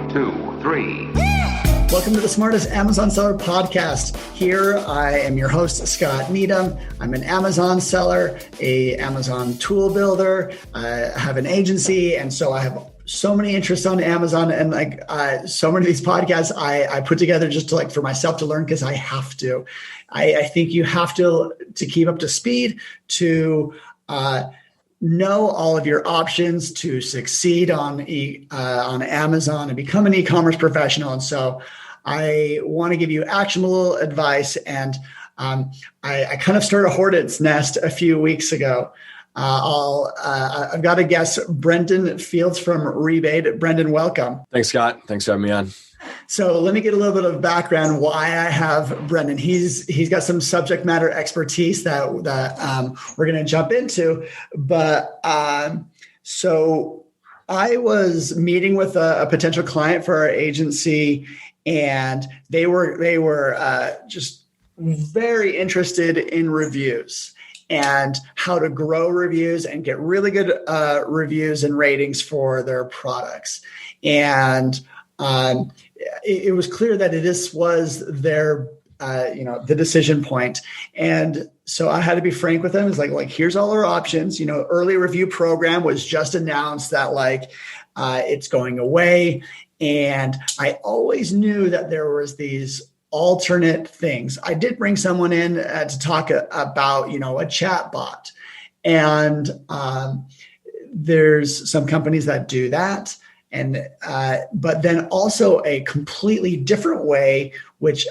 1, 2, 3. Welcome to the Smartest Amazon Seller Podcast. Here I am your host, Scott Needham. I'm an Amazon seller, a Amazon tool builder. I have an agency, and so I have so many interests on Amazon, and so many of these podcasts I put together just to for myself to learn, because I have to. I think you have to keep up to speed, to know all of your options to succeed on Amazon and become an e-commerce professional. And so I want to give you actionable advice. And I kind of started a hornet's nest a few weeks ago. I've got a guest, Brendan Fields from Rebate. Brendan, welcome. Thanks, Scott. Thanks for having me on. So let me get a little bit of background why I have Brendan. He's got some subject matter expertise that we're going to jump into. But so I was meeting with a potential client for our agency, and they were just very interested in reviews and how to grow reviews and get really good reviews and ratings for their products. And it was clear that this was their, the decision point. And so I had to be frank with them. It's like, here's all our options. Early review program was just announced that it's going away. And I always knew that there was these alternate things. I did bring someone in to talk about, a chat bot. And there's some companies that do that. And but then also a completely different way, which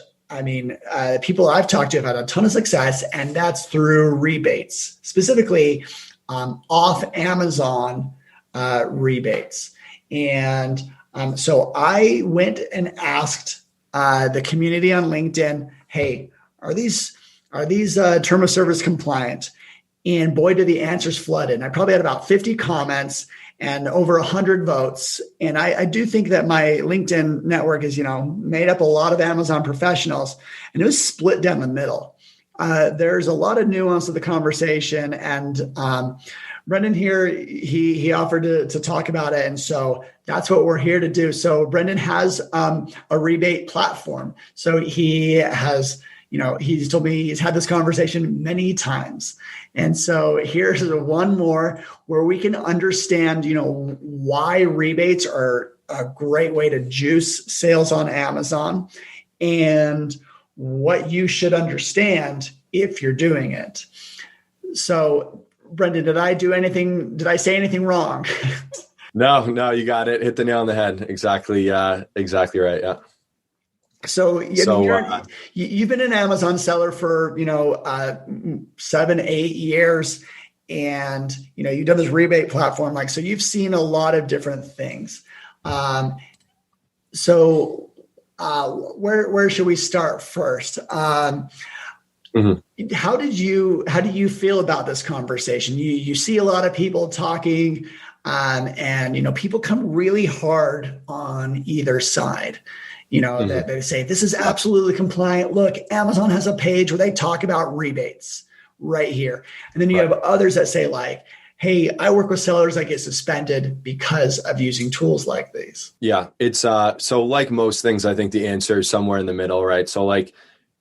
people I've talked to have had a ton of success, and that's through rebates, specifically off Amazon rebates. And so I went and asked the community on LinkedIn, "Hey, are these term of service compliant?" And boy, did the answers flood in. I probably had about 50 comments and over 100 votes. And I do think that my LinkedIn network is, made up a lot of Amazon professionals, and it was split down the middle. There's a lot of nuance to the conversation, and Brendan here, he offered to talk about it. And so that's what we're here to do. So Brendan has a rebate platform. So he has, he's told me he's had this conversation many times. And so here's one more where we can understand, why rebates are a great way to juice sales on Amazon, and what you should understand if you're doing it. So Brendan, did I say anything wrong? No, you got it. Hit the nail on the head. Exactly right. Yeah. So you've been an Amazon seller for 7-8 years, and you've done this rebate platform. So you've seen a lot of different things. So where should we start first? Mm-hmm. How do you feel about this conversation? You see a lot of people talking, and people come really hard on either side. Mm-hmm. that they say, this is absolutely compliant. Look, Amazon has a page where they talk about rebates right here. And then you have others that say hey, I work with sellers that get suspended because of using tools like these. Yeah, it's so like most things, I think the answer is somewhere in the middle, right? So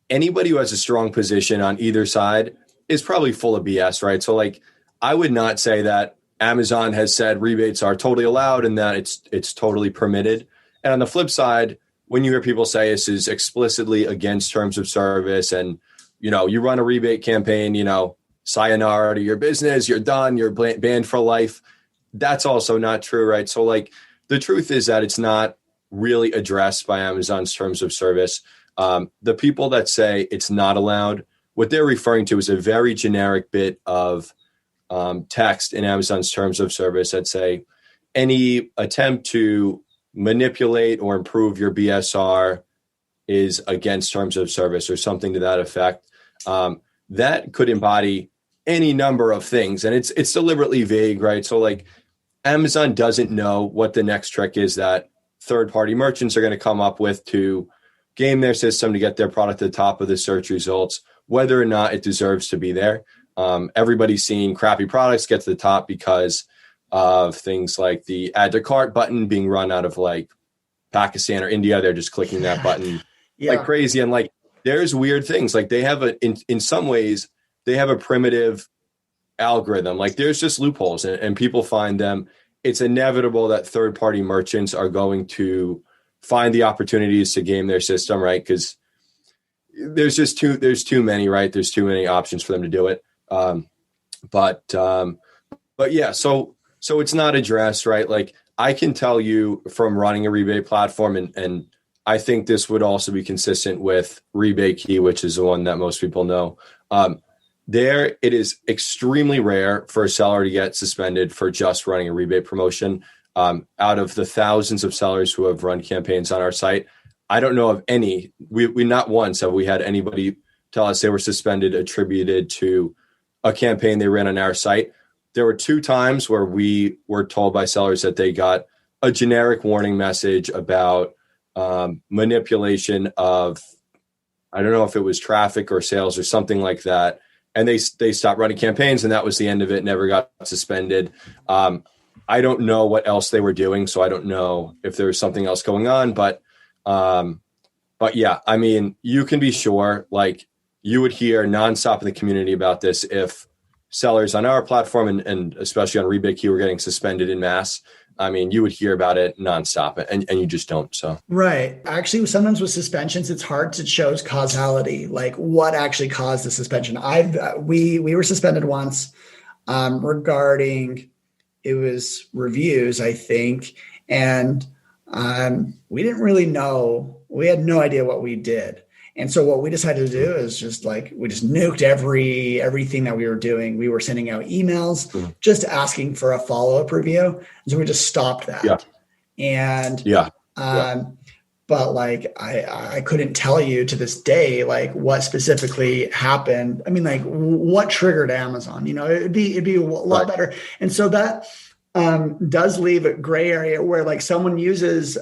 anybody who has a strong position on either side is probably full of BS, right? So I would not say that Amazon has said rebates are totally allowed and that it's totally permitted. And on the flip side, when you hear people say this is explicitly against terms of service, and you run a rebate campaign, sayonara to your business, you're done, you're banned for life. That's also not true, right? So the truth is that it's not really addressed by Amazon's terms of service. The people that say it's not allowed, what they're referring to is a very generic bit of text in Amazon's terms of service that say any attempt to manipulate or improve your BSR is against terms of service, or something to that effect. That could embody any number of things, and it's deliberately vague, right? So Amazon doesn't know what the next trick is that third-party merchants are going to come up with to game their system to get their product at the top of the search results, whether or not it deserves to be there. Everybody's seeing crappy products get to the top because of things like the add to cart button being run out of Pakistan or India, they're just clicking that button like crazy. And like, there's weird things. Like they have in some ways, they have a primitive algorithm. Like there's just loopholes and people find them. It's inevitable that third-party merchants are going to find the opportunities to game their system, right? Because there's too many, right? There's too many options for them to do it. But yeah, so it's not addressed, right? Like I can tell you from running a rebate platform, and I think this would also be consistent with Rebate Key, which is the one that most people know. It is extremely rare for a seller to get suspended for just running a rebate promotion. Out of the thousands of sellers who have run campaigns on our site, I don't know of any. We not once have we had anybody tell us they were suspended attributed to a campaign they ran on our site. There were 2 times where we were told by sellers that they got a generic warning message about manipulation of, I don't know if it was traffic or sales or something like that. And they stopped running campaigns, and that was the end of it. Never got suspended. I don't know what else they were doing, so I don't know if there was something else going on. But yeah, I mean, you can be sure, like you would hear nonstop in the community about this if sellers on our platform and especially on Rebate Key were getting suspended in mass. I mean, you would hear about it nonstop, and you just don't. So right. Actually, sometimes with suspensions, it's hard to show causality, like what actually caused the suspension. We were suspended once regarding, it was reviews, I think, and we didn't really know. We had no idea what we did. And so what we decided to do is just like, we just nuked everything that we were doing. We were sending out emails, just asking for a follow-up review. And so we just stopped that. Yeah. And, but like, I couldn't tell you to this day, like what specifically happened. I mean, like what triggered Amazon, it'd be a lot better. And so that does leave a gray area where like someone uses,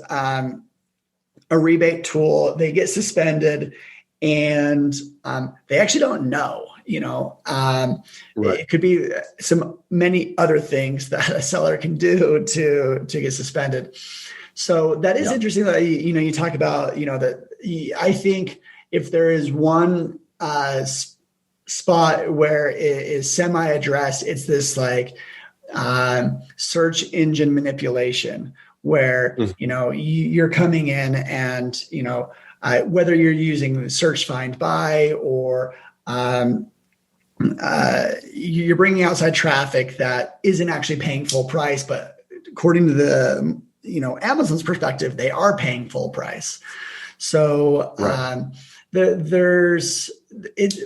a rebate tool, they get suspended, and they actually don't know, It could be many other things that a seller can do to get suspended. So that is interesting that, you talk about, that I think if there is one spot where it is semi-addressed, it's this like search engine manipulation, where, you're coming in and, whether you're using search find by or you're bringing outside traffic that isn't actually paying full price, but according to the, Amazon's perspective, they are paying full price. So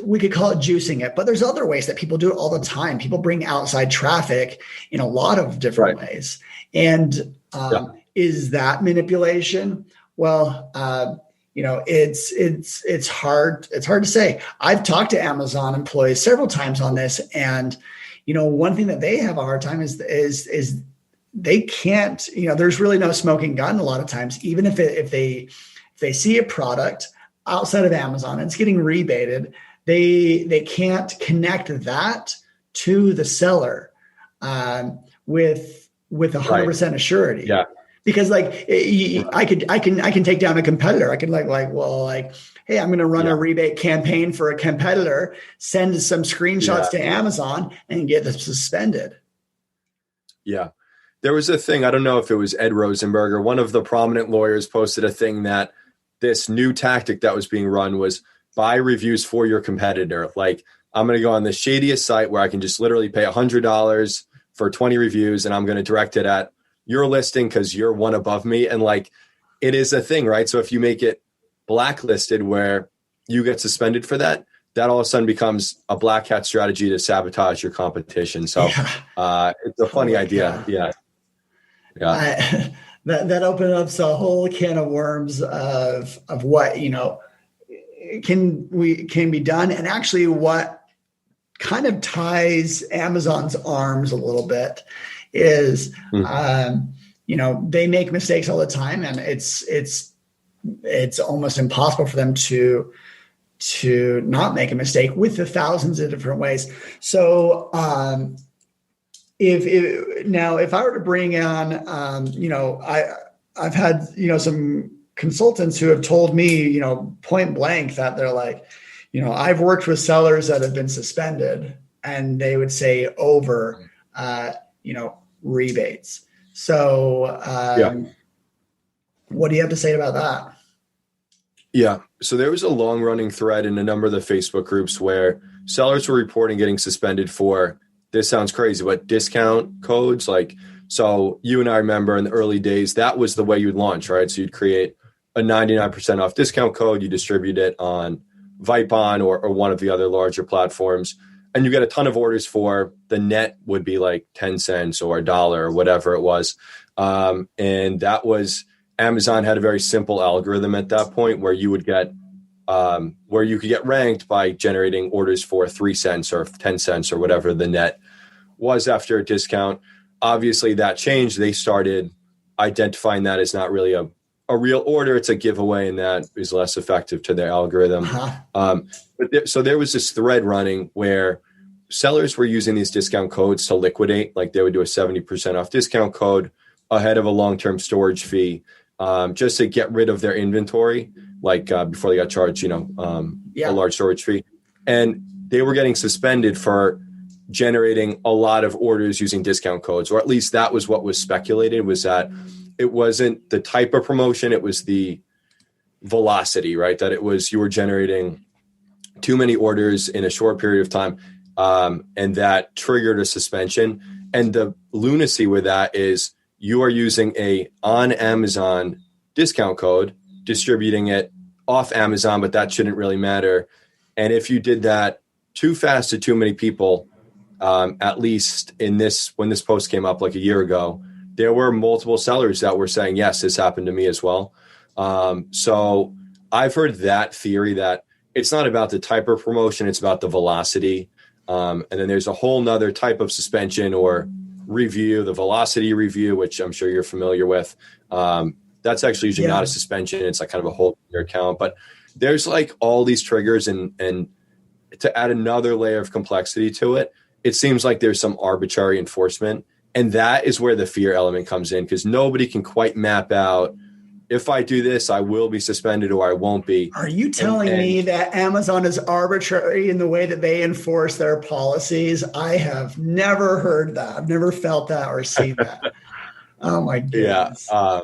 we could call it juicing it, but there's other ways that people do it all the time. People bring outside traffic in a lot of different ways. And is that manipulation? Well, it's hard to say. I've talked to Amazon employees several times on this, and one thing that they have a hard time is they can't. There's really no smoking gun a lot of times. Even if they see a product outside of Amazon and it's getting rebated, they can't connect that to the seller with 100% assurity. Yeah. Because like I can take down a competitor. I can hey, I'm going to run a rebate campaign for a competitor, send some screenshots to Amazon and get them suspended. Yeah. There was a thing, I don't know if it was Ed Rosenberger, one of the prominent lawyers posted a thing that this new tactic that was being run was buy reviews for your competitor. Like, I'm going to go on the shadiest site where I can just literally pay $100 for 20 reviews, and I'm going to direct it at your listing because you're one above me. And like, it is a thing, right? So if you make it blacklisted where you get suspended for that, that all of a sudden becomes a black hat strategy to sabotage your competition. So it's a funny idea. Yeah. That opens up a whole can of worms of what, can be done, and actually what kind of ties Amazon's arms a little bit is, they make mistakes all the time, and it's almost impossible for them to not make a mistake with the thousands of different ways. So, if I were to bring on, I've had, some consultants who have told me, point blank that they're like, I've worked with sellers that have been suspended and they would say over, rebates. So, what do you have to say about that? Yeah. So there was a long running thread in a number of the Facebook groups where sellers were reporting getting suspended for, this sounds crazy, but discount codes. Like, so you and I remember in the early days, that was the way you'd launch, right? So you'd create a 99% off discount code, you distribute it on Vipon or one of the other larger platforms, and you get a ton of orders for the net would be like 10 cents or $1 or whatever it was. And that was, Amazon had a very simple algorithm at that point where you would get, where you could get ranked by generating orders for 3 cents or 10 cents or whatever the net was after a discount. Obviously that changed. They started identifying that as not really a real order. It's a giveaway, and that is less effective to their algorithm. So there was this thread running where sellers were using these discount codes to liquidate. Like they would do a 70% off discount code ahead of a long-term storage fee, just to get rid of their inventory, like before they got charged, a large storage fee. And they were getting suspended for generating a lot of orders using discount codes, or at least that was what was speculated, was that it wasn't the type of promotion, it was the velocity, right? That it was, you were generating too many orders in a short period of time, and that triggered a suspension. And the lunacy with that is you are using a on Amazon discount code, distributing it off Amazon, but that shouldn't really matter. And if you did that too fast to too many people, at least in this, when this post came up like a year ago, there were multiple sellers that were saying, yes, this happened to me as well. So I've heard that theory that it's not about the type of promotion, it's about the velocity. And then there's a whole nother type of suspension or review, the velocity review, which I'm sure you're familiar with. That's actually usually not a suspension. It's like kind of a hold your account, but there's like all these triggers, and to add another layer of complexity to it, it seems like there's some arbitrary enforcement. And that is where the fear element comes in, because nobody can quite map out, if I do this, I will be suspended or I won't be. Are you telling me that Amazon is arbitrary in the way that they enforce their policies? I have never heard that. I've never felt that or seen that. Oh my goodness. Yeah.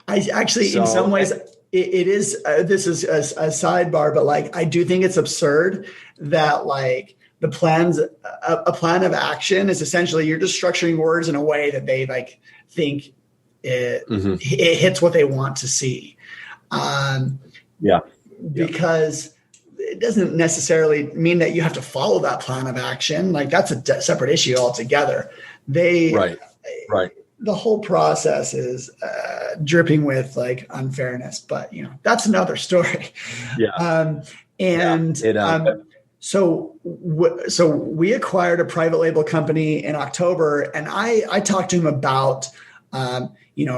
I actually, in some ways, it is, this is a sidebar, but like, I do think it's absurd that like a plan of action is essentially, you're just structuring words in a way that they like think it hits what they want to see. Because it doesn't necessarily mean that you have to follow that plan of action. Like that's a separate issue altogether. Right. The whole process is dripping with like unfairness, but that's another story. So we acquired a private label company in October, and I talked to him about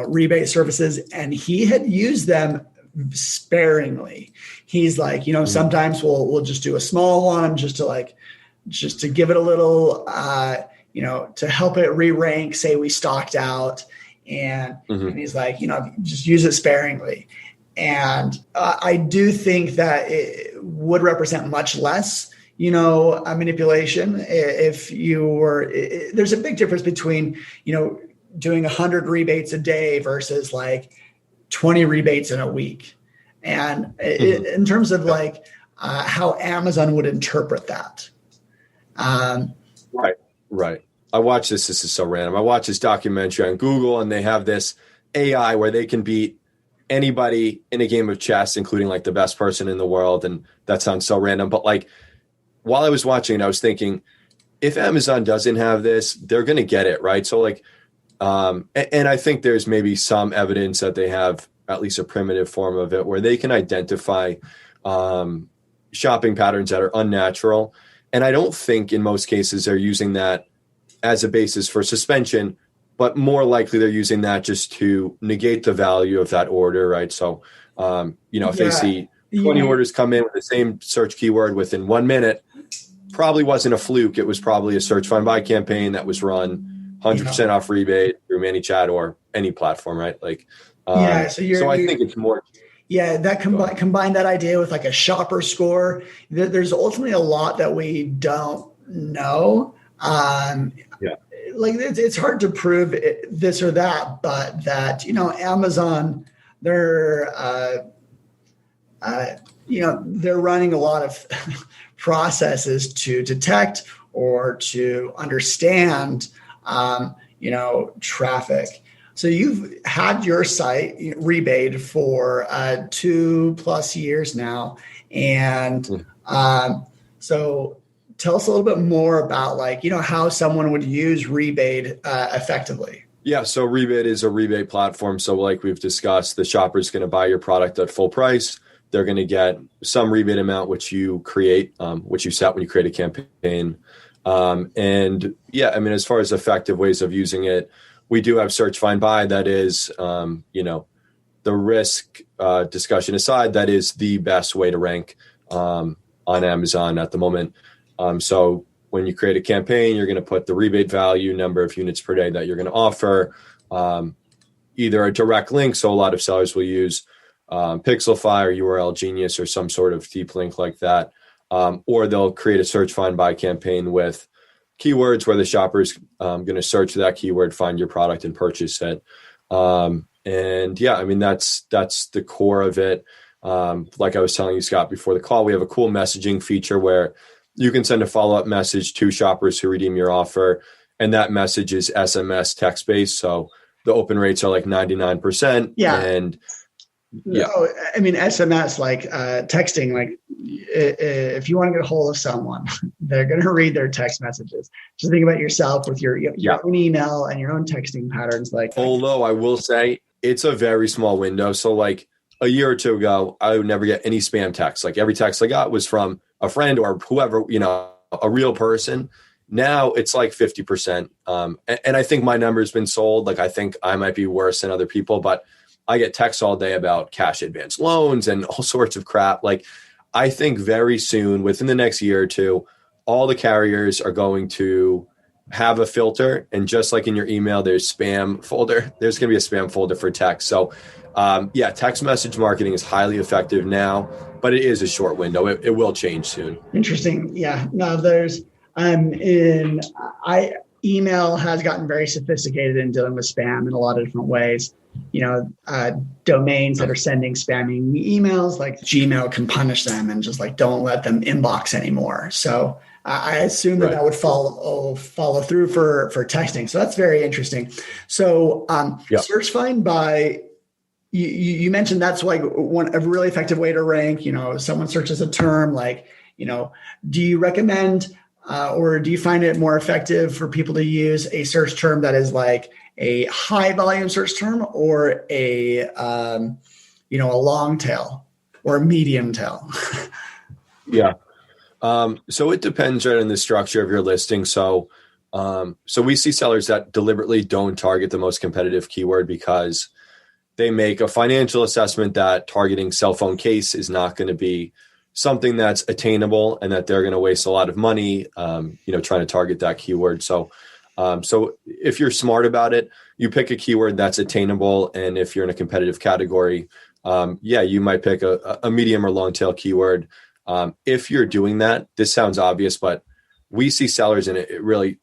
rebate services, and he had used them sparingly. He's like, sometimes we'll just do a small one just to give it a little, to help it re-rank, say we stocked out, and he's like, just use it sparingly. And I do think that it would represent much less, a manipulation. If you were, there's a big difference between, doing 100 rebates a day versus like 20 rebates in a week. And in terms of like how Amazon would interpret that. Right. I watched this. This is so random. I watched this documentary on Google, and they have this AI where they can beat anybody in a game of chess, including like the best person in the world. And that sounds so random. But like, while I was watching, I was thinking, if Amazon doesn't have this, they're going to get it. Right. So like, and I think there's maybe some evidence that they have at least a primitive form of it where they can identify shopping patterns that are unnatural. And I don't think in most cases they're using that as a basis for suspension, but more likely they're using that just to negate the value of that order, right? So, if they see 20 orders come in with the same search keyword within 1 minute, probably wasn't a fluke. It was probably a search find buy campaign that was run 100% off rebate through ManyChat or any platform, right? Like, so I think it's more. Yeah, that combine that idea with like a shopper score. There's ultimately a lot that we don't know. Like it's hard to prove this or that, but that, Amazon, they're they're running a lot of processes to detect or to understand traffic. So you've had your site Rebate for 2+ years now. And so tell us a little bit more about how someone would use Rebate effectively. Yeah, so Rebate is a rebate platform. So like we've discussed, the shopper is going to buy your product at full price. They're going to get some rebate amount, which you create, which you set when you create a campaign. As far as effective ways of using it, we do have search, find, buy. That is, the risk discussion aside, that is the best way to rank on Amazon at the moment. So when you create a campaign, you're going to put the rebate value, number of units per day that you're going to offer, either a direct link. So a lot of sellers will use Pixelfy or URL Genius or some sort of deep link like that. Or they'll create a search, find, buy campaign with keywords where the shopper's going to search that keyword, find your product, and purchase it. That's the core of it. Like I was telling you, Scott, before the call, we have a cool messaging feature where you can send a follow-up message to shoppers who redeem your offer, and that message is SMS text-based. So the open rates are like 99%. Yeah. And no, I mean, SMS, like texting, like if you want to get a hold of someone, they're going to read their text messages. Just think about yourself with your own email and your own texting patterns. Although I will say it's a very small window. So like a year or two ago, I would never get any spam texts. Like every text I got was from a friend or whoever, a real person. Now it's like 50%. And I think my number's been sold. Like I think I might be worse than other people, but I get texts all day about cash advance loans and all sorts of crap. Like I think very soon, within the next year or two, all the carriers are going to have a filter. And just like in your email, there's spam folder, there's going to be a spam folder for text. So text message marketing is highly effective now, but it is a short window. It will change soon. Interesting. Yeah. No, there's email has gotten very sophisticated in dealing with spam in a lot of different ways. Domains that are sending spamming emails, like Gmail can punish them and just don't let them inbox anymore. So I assume that would follow through for texting. So that's very interesting. So search, find, buy. You mentioned that's like a really effective way to rank. Someone searches a term do you recommend or do you find it more effective for people to use a search term that is like a high volume search term or a long tail or a medium tail? Yeah. So it depends right on the structure of your listing. So we see sellers that deliberately don't target the most competitive keyword because they make a financial assessment that targeting cell phone case is not going to be something that's attainable and that they're going to waste a lot of money, trying to target that keyword. So if you're smart about it, you pick a keyword that's attainable. And if you're in a competitive category, you might pick a medium or long tail keyword. If you're doing that, this sounds obvious, but we see sellers, and it really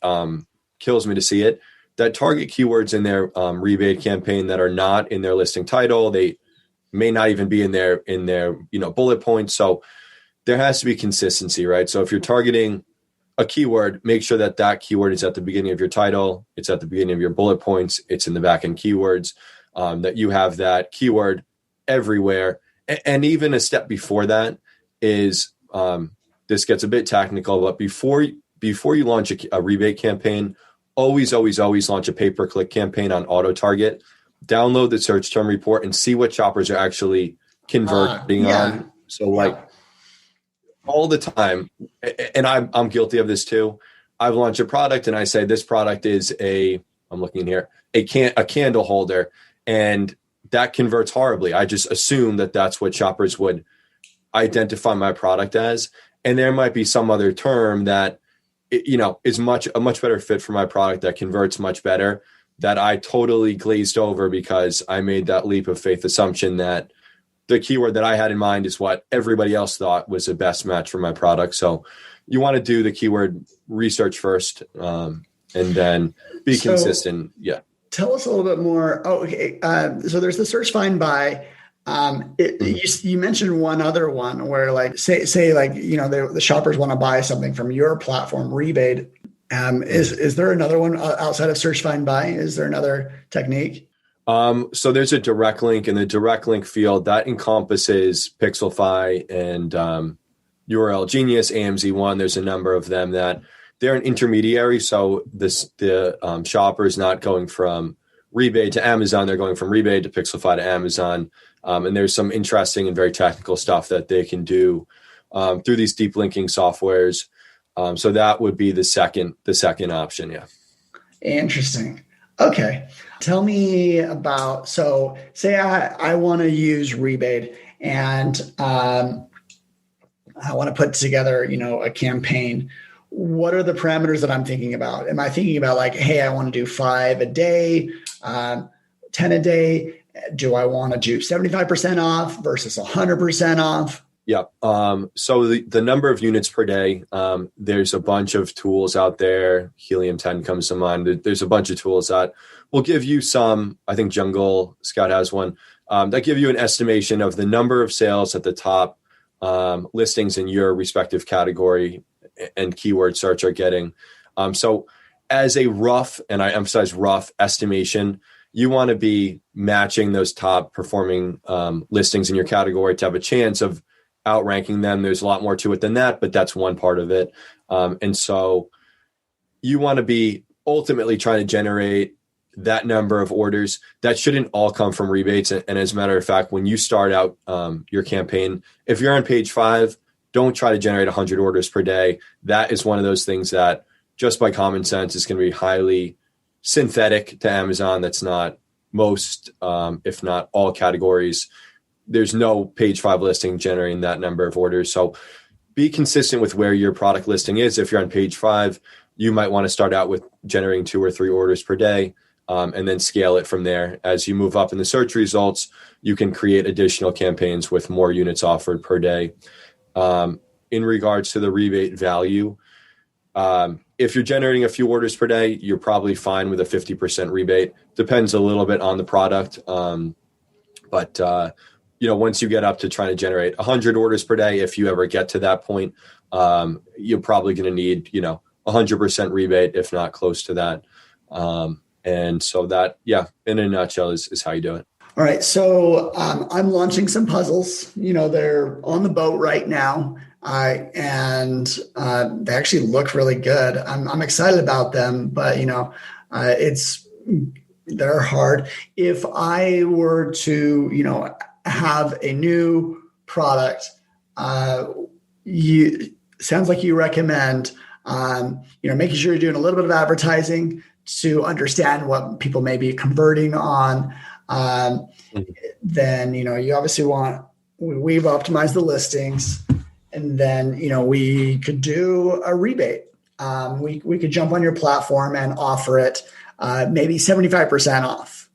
kills me to see it, that target keywords in their rebate campaign that are not in their listing title. They may not even be in their bullet points. So there has to be consistency, right? So if you're targeting a keyword, make sure that keyword is at the beginning of your title, it's at the beginning of your bullet points, it's in the back end keywords, that you have that keyword everywhere. And even a step before that is, this gets a bit technical, but before you launch a rebate campaign, always launch a pay-per-click campaign on auto target. Download the search term report and see what shoppers are actually converting on. So all the time, and I'm guilty of this too. I've launched a product and I say this product is I'm looking here, a candle holder, and that converts horribly. I just assume that that's what shoppers would identify my product as. And there might be some other term that is a much better fit for my product, that converts much better, that I totally glazed over because I made that leap of faith assumption that the keyword that I had in mind is what everybody else thought was the best match for my product. So you want to do the keyword research first, and then be consistent. Yeah. Tell us a little bit more. Oh, okay. So there's the search, find, buy. You mentioned one other one where, like, say like, the shoppers want to buy something from your platform, Rebate. Is there another one outside of search, find, buy? Is there another technique? So there's a direct link, in the direct link field that encompasses Pixelfy and URL Genius, AMZ1. There's a number of them that they're an intermediary. So the shopper is not going from Rebate to Amazon. They're going from Rebate to Pixelfy to Amazon. And there's some interesting and very technical stuff that they can do through these deep linking softwares. So that would be the second option. Yeah. Interesting. Okay. Tell me about, so say I want to use Rebate and I want to put together, a campaign. What are the parameters that I'm thinking about? Am I thinking about, like, hey, I want to do 5 a day, 10 a day? Do I want to do 75% off versus 100% off? Yeah. So the number of units per day, there's a bunch of tools out there. Helium 10 comes to mind. There's a bunch of tools that will give you some, I think Jungle Scout has one, that give you an estimation of the number of sales at the top listings in your respective category and keyword search are getting. So as a rough, and I emphasize rough, estimation, you want to be matching those top performing listings in your category to have a chance of outranking them. There's a lot more to it than that, but that's one part of it. And so you want to be ultimately trying to generate that number of orders. That shouldn't all come from rebates. And as a matter of fact, when you start out your campaign, if you're on page 5, don't try to generate 100 orders per day. That is one of those things that just by common sense is going to be highly synthetic to Amazon. That's not most, if not all categories. There's no page 5 listing generating that number of orders. So be consistent with where your product listing is. If you're on page 5, you might want to start out with generating 2 or 3 orders per day, and then scale it from there. As you move up in the search results, you can create additional campaigns with more units offered per day. In regards to the rebate value, if you're generating a few orders per day, you're probably fine with a 50% rebate. Depends a little bit on the product. But once you get up to trying to generate 100 orders per day, if you ever get to that point, you're probably going to need, 100% rebate, if not close to that. And so that, in a nutshell is how you do it. All right. So I'm launching some puzzles. They're on the boat right now. And they actually look really good. I'm excited about them, but they're hard. If I were to, have a new product, sounds like you recommend, making sure you're doing a little bit of advertising to understand what people may be converting on. Then, you obviously we've optimized the listings. And then, we could do a rebate. We could jump on your platform and offer it maybe 75% off.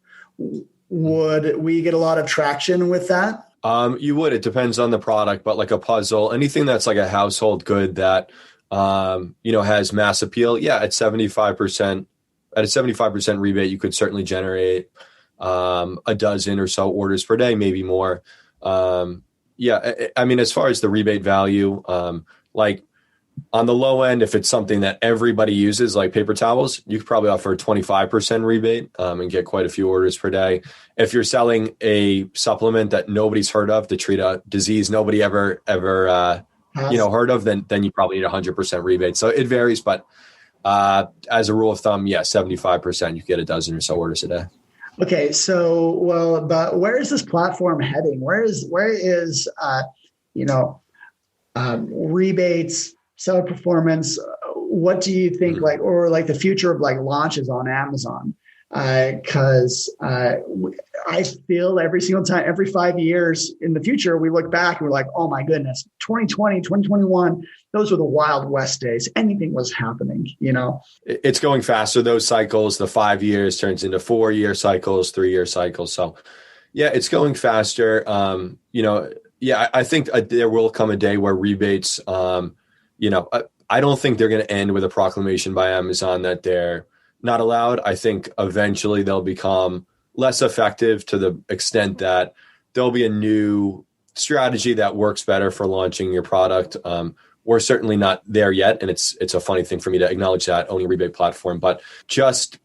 Would we get a lot of traction with that? You would. It depends on the product, but like a puzzle, anything that's like a household good that, has mass appeal. Yeah, at 75%, at a 75% rebate, you could certainly generate a dozen or so orders per day, maybe more. As far as the rebate value, like on the low end, if it's something that everybody uses, like paper towels, you could probably offer a 25% rebate and get quite a few orders per day. If you're selling a supplement that nobody's heard of to treat a disease nobody ever heard of, then you probably need 100% rebate. So it varies, but as a rule of thumb, 75%, you get a dozen or so orders a day. Okay, so but where is this platform heading? Where is rebates, seller performance? What do you think, or the future of launches on Amazon? Because I feel every single time, every 5 years in the future, we look back and we're like, oh my goodness, 2020, 2021, those were the Wild West days. Anything was happening, It's going faster, those cycles. The 5 years turns into 4-year cycles, 3-year cycles. So yeah, it's going faster. I think there will come a day where rebates, I don't think they're going to end with a proclamation by Amazon that they're not allowed. I think eventually they'll become less effective to the extent that there'll be a new strategy that works better for launching your product. We're certainly not there yet. And it's a funny thing for me to acknowledge that, owning a rebate platform, but just,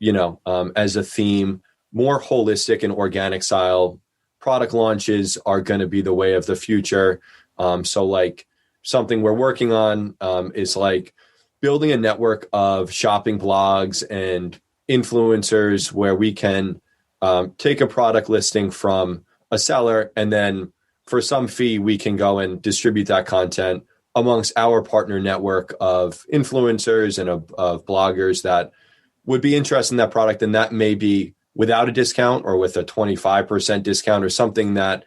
as a theme, more holistic and organic style product launches are going to be the way of the future. So like something we're working on is like building a network of shopping blogs and influencers where we can take a product listing from a seller, and then for some fee, we can go and distribute that content amongst our partner network of influencers and of bloggers that would be interested in that product. And that may be without a discount or with a 25% discount or something that,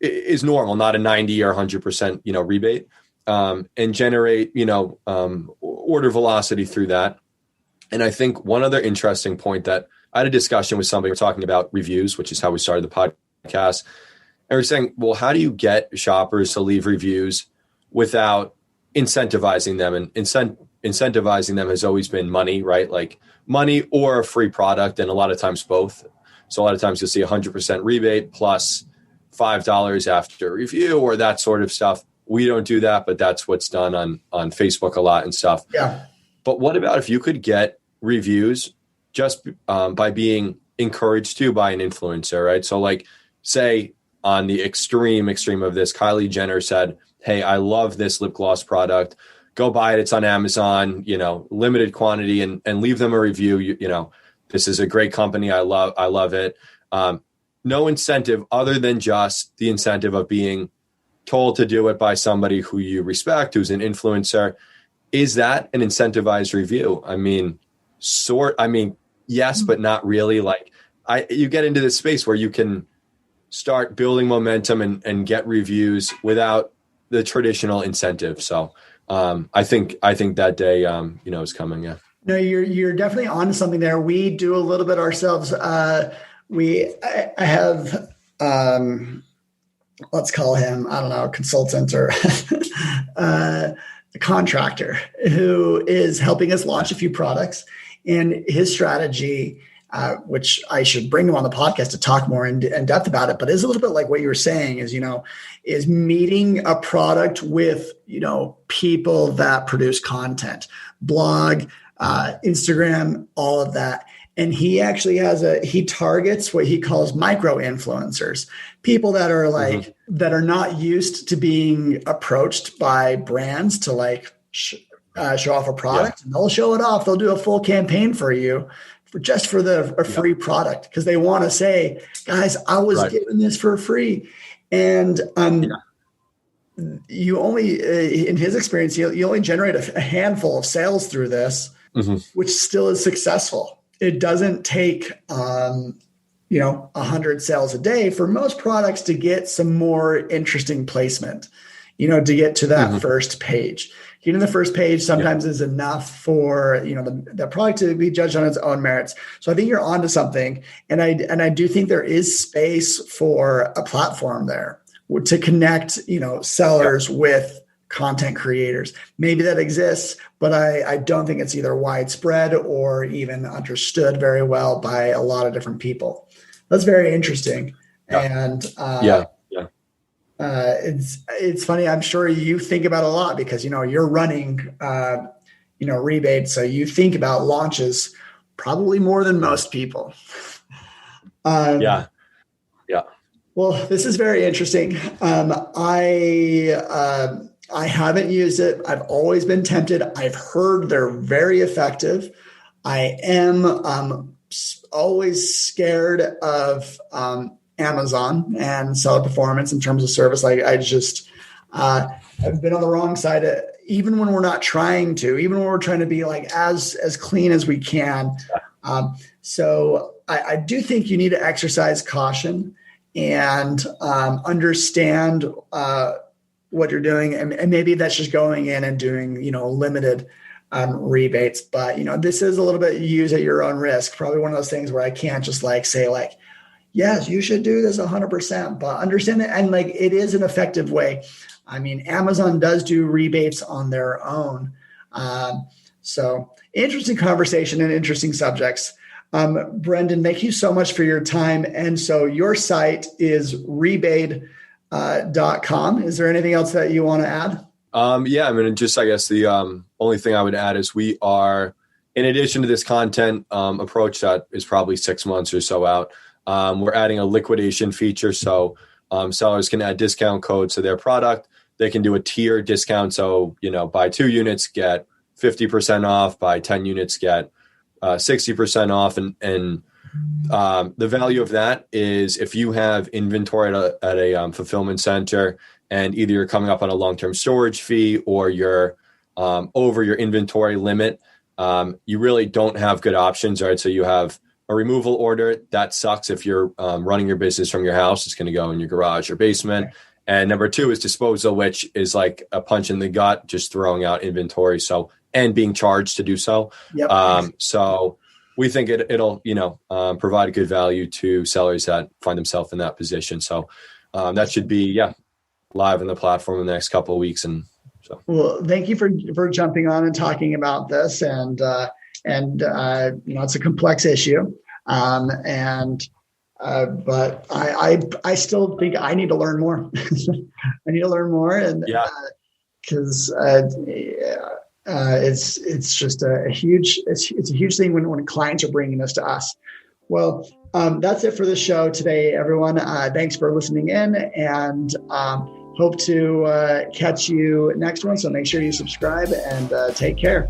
is normal, not a 90 or 100%, rebate, and generate, order velocity through that. And I think one other interesting point that I had a discussion with somebody, we're talking about reviews, which is how we started the podcast. And we're saying, well, how do you get shoppers to leave reviews without incentivizing them? And incentivizing them has always been money, right? Like money or a free product. And a lot of times both. So a lot of times you'll see 100% rebate plus $5 after review or that sort of stuff. We don't do that, but that's what's done on Facebook a lot and stuff. Yeah. But what about if you could get reviews just by being encouraged to by an influencer, right? So like say on the extreme of this, Kylie Jenner said, hey, I love this lip gloss product. Go buy it. It's on Amazon, limited quantity, and leave them a review. This is a great company. I love it. No incentive other than just the incentive of being told to do it by somebody who you respect, who's an influencer. Is that an incentivized review? Yes, but not really. Like you get into this space where you can start building momentum and get reviews without the traditional incentive. So I think that day, is coming. Yeah. No, you're definitely onto something there. We do a little bit ourselves. I have, let's call him, I don't know, a consultant or a contractor who is helping us launch a few products. And his strategy, which I should bring him on the podcast to talk more in depth about it, but is a little bit like what you were saying is meeting a product with, people that produce content, blog, Instagram, all of that. And he actually he targets what he calls micro influencers, people that are like, that are not used to being approached by brands to show off a product. And they'll show it off. They'll do a full campaign for you for a free product. Cause they want to say, guys, I was given this for free. And, you only, in his experience, you only generate a handful of sales through this, which still is successful. It doesn't take, 100 sales a day for most products to get some more interesting placement, to get to that first page. Getting the first page sometimes is enough for, the product to be judged on its own merits. So I think you're onto something. And I do think there is space for a platform there to connect, sellers with content creators. Maybe that exists, but I don't think it's either widespread or even understood very well by a lot of different people. That's very interesting. And it's funny. I'm sure you think about a lot because, you're running, Rebate. So you think about launches probably more than most people. Well, this is very interesting. I haven't used it. I've always been tempted. I've heard they're very effective. I am always scared of Amazon and seller performance in terms of service. Like I've been on the wrong side, even when we're not trying to, even when we're trying to be like as clean as we can. So I do think you need to exercise caution and understand what you're doing. And maybe that's just going in and doing, limited rebates. But, this is a little bit use at your own risk. Probably one of those things where I can't just say yes, you should do this 100%, but understand that. And it is an effective way. I mean, Amazon does do rebates on their own. So interesting conversation and interesting subjects. Brendan, thank you so much for your time. And so your site is rebate.com. Is there anything else that you want to add? Yeah, I mean, just, I guess the only thing I would add is we are, in addition to this content approach that is probably 6 months or so out, we're adding a liquidation feature. So sellers can add discount codes to their product. They can do a tier discount. So, buy 2 units, get 50% off, buy 10 units, get 60% off. And the value of that is if you have inventory at a fulfillment center and either you're coming up on a long-term storage fee or you're over your inventory limit, you really don't have good options, right? So you have a removal order. That sucks if you're running your business from your house. It's going to go in your garage or basement. Okay. And number 2 is disposal, which is like a punch in the gut, just throwing out inventory. So, and being charged to do so. Yep. So we think it'll provide a good value to sellers that find themselves in that position. So that should be, live in the platform in the next couple of weeks. And so, well, thank you for jumping on and talking about this. And it's a complex issue. But I still think I need to learn more. I need to learn more. And because it's just a huge thing when clients are bringing this to us. Well, that's it for the show today, everyone. Thanks for listening in, and hope to catch you next one. So make sure you subscribe and take care.